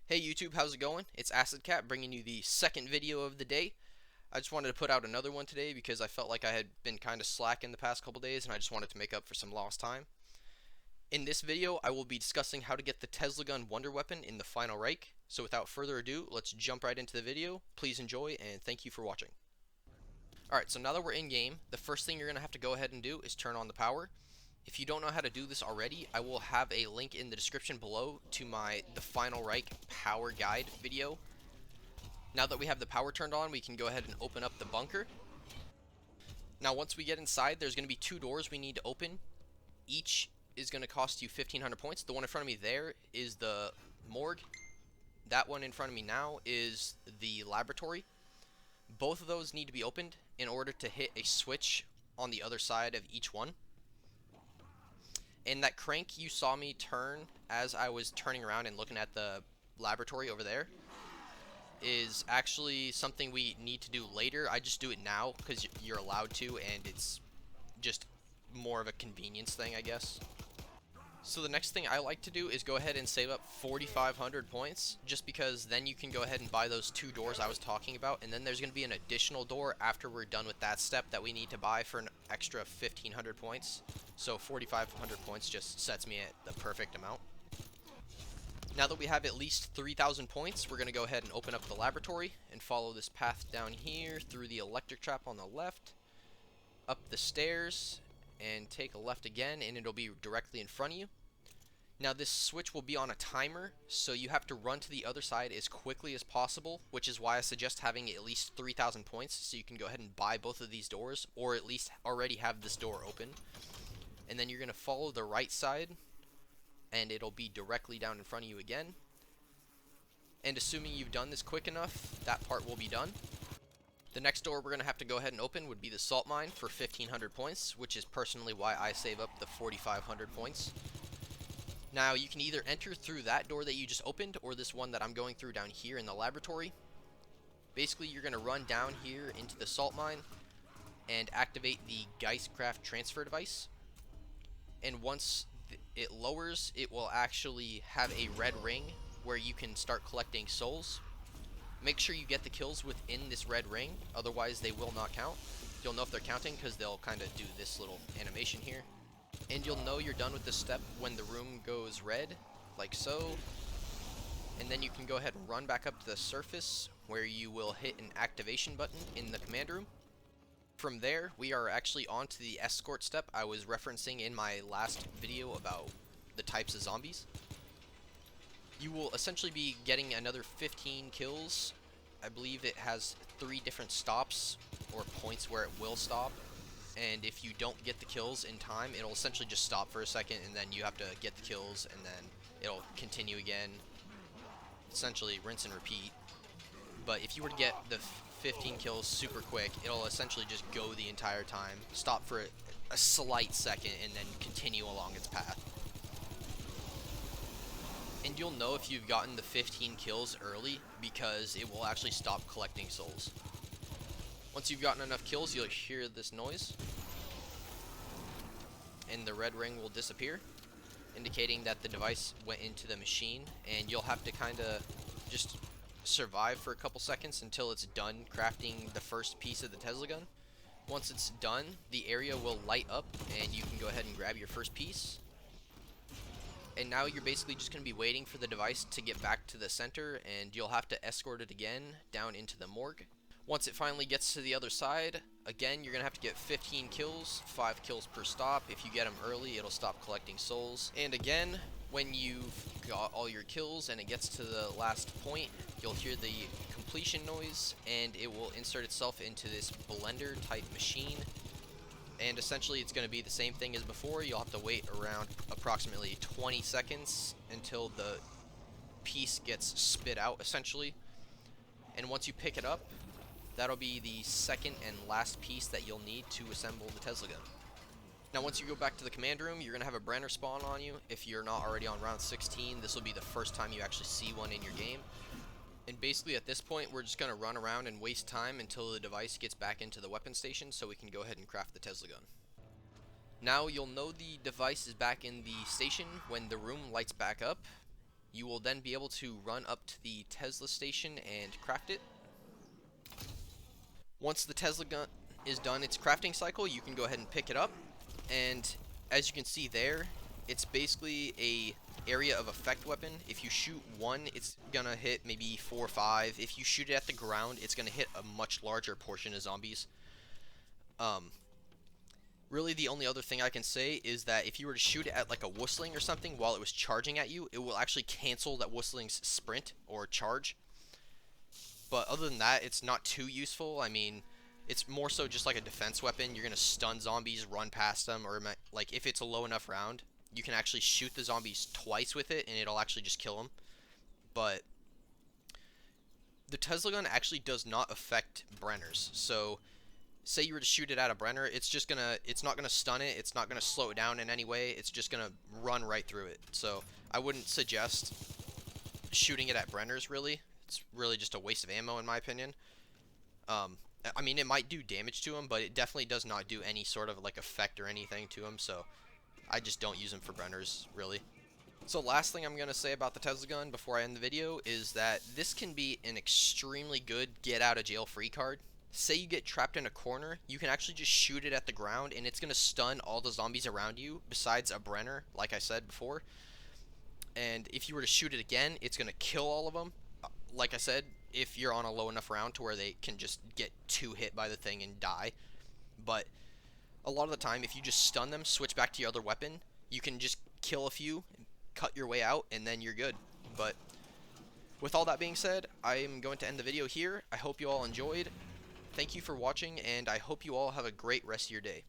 Hey YouTube, how's it going? It's AcidCat bringing you the second video of the day. I just wanted to put out another one today because I felt like I had been kind of slack in the past couple days and I just wanted to make up for some lost time. In this video, I will be discussing how to get the Tesla Gun Wonder Weapon in the final Reich. So without further ado, let's jump right into the video. Please enjoy and thank you for watching. Alright, so now that we're in game, the first thing you're going to have to go ahead and do is turn on the power. If you don't know how to do this already, I will have a link in the description below to the Final Reich power guide video. Now that we have the power turned on, we can go ahead and open up the bunker. Now once we get inside, there's going to be two doors we need to open. Each is going to cost you 1,500 points. The one in front of me there is the morgue. That one in front of me now is the laboratory. Both of those need to be opened in order to hit a switch on the other side of each one. And that crank you saw me turn as I was turning around and looking at the laboratory over there is actually something we need to do later. I just do it now because you're allowed to, and it's just more of a convenience thing, I guess. So the next thing I like to do is go ahead and save up 4,500 points, just because then you can go ahead and buy those two doors I was talking about, and then there's going to be an additional door after we're done with that step that we need to buy for an extra 1,500 points. So 4,500 points just sets me at the perfect amount. Now that we have at least 3,000 points, we're going to go ahead and open up the laboratory and follow this path down here through the electric trap on the left, up the stairs, and take a left again, and it'll be directly in front of you. Now this switch will be on a timer, so you have to run to the other side as quickly as possible, which is why I suggest having at least 3,000 points so you can go ahead and buy both of these doors, or at least already have this door open. And then you're going to follow the right side, and it'll be directly down in front of you again. And assuming you've done this quick enough, that part will be done. The next door we're going to have to go ahead and open would be the salt mine for 1,500 points, which is personally why I save up the 4,500 points. Now you can either enter through that door that you just opened, or this one that I'm going through down here in the laboratory. Basically you're going to run down here into the salt mine and activate the Geistkraft transfer device. And once it lowers, it will actually have a red ring where you can start collecting souls. Make sure you get the kills within this red ring, otherwise they will not count. You'll know if they're counting because they'll kind of do this little animation here. And you'll know you're done with this step when the room goes red, like so. And then you can go ahead and run back up to the surface where you will hit an activation button in the command room. From there, we are actually on to the escort step I was referencing in my last video about the types of zombies. You will essentially be getting another 15 kills. I believe it has 3 different stops or points where it will stop. And if you don't get the kills in time, it'll essentially just stop for a second, and then you have to get the kills, and then it'll continue again. Essentially rinse and repeat. But if you were to get the 15 kills super quick, it'll essentially just go the entire time, stop for a slight second, and then continue along its path. And you'll know if you've gotten the 15 kills early because it will actually stop collecting souls. Once you've gotten enough kills, you'll hear this noise, and the red ring will disappear, indicating that the device went into the machine, and you'll have to kind of just survive for a couple seconds until it's done crafting the first piece of the Tesla gun. Once it's done, the area will light up, and you can go ahead and grab your first piece. And now you're basically just going to be waiting for the device to get back to the center, and you'll have to escort it again down into the morgue. Once it finally gets to the other side, again, you're going to have to get 15 kills, 5 kills per stop. If you get them early, it'll stop collecting souls. And again, when you've got all your kills and it gets to the last point, you'll hear the completion noise, and it will insert itself into this blender type machine. And essentially it's going to be the same thing as before. You'll have to wait around approximately 20 seconds until the piece gets spit out, essentially. And once you pick it up, that'll be the second and last piece that you'll need to assemble the Tesla gun. Now once you go back to the command room, you're going to have a Brenner spawn on you. If you're not already on round 16, this will be the first time you actually see one in your game. And basically at this point, we're just going to run around and waste time until the device gets back into the weapon station so we can go ahead and craft the Tesla gun. Now you'll know the device is back in the station when the room lights back up. You will then be able to run up to the Tesla station and craft it. Once the Tesla gun is done its crafting cycle, you can go ahead and pick it up. And as you can see there, it's basically a area of effect weapon. If you shoot one, it's gonna hit maybe 4 or 5. If you shoot it at the ground, it's gonna hit a much larger portion of zombies. Really the only other thing I can say is that if you were to shoot it at like a whistling or something while it was charging at you, it will actually cancel that whistling's sprint or charge. But other than that, it's not too useful. I mean, it's more so just like a defense weapon. You're gonna stun zombies, run past them, or like if it's a low enough round, you can actually shoot the zombies twice with it, and it'll actually just kill them. But the Tesla gun actually does not affect Brenners. So say you were to shoot it at a Brenner, it's not gonna stun it, it's not gonna slow it down in any way, it's just gonna run right through it. So I wouldn't suggest shooting it at Brenners really. It's really just a waste of ammo in my opinion. I mean, it might do damage to them, but it definitely does not do any sort of like effect or anything to them, so I just don't use them for Brenners, really. So last thing I'm going to say about the Tesla gun before I end the video is that this can be an extremely good get out of jail free card. Say you get trapped in a corner, you can actually just shoot it at the ground and it's going to stun all the zombies around you besides a Brenner, like I said before. And if you were to shoot it again, it's going to kill all of them. Like I said, if you're on a low enough round to where they can just get 2 hit by the thing and die. But a lot of the time, if you just stun them, switch back to your other weapon, you can just kill a few, cut your way out, and then you're good. But with all that being said, I am going to end the video here. I hope you all enjoyed. Thank you for watching, and I hope you all have a great rest of your day.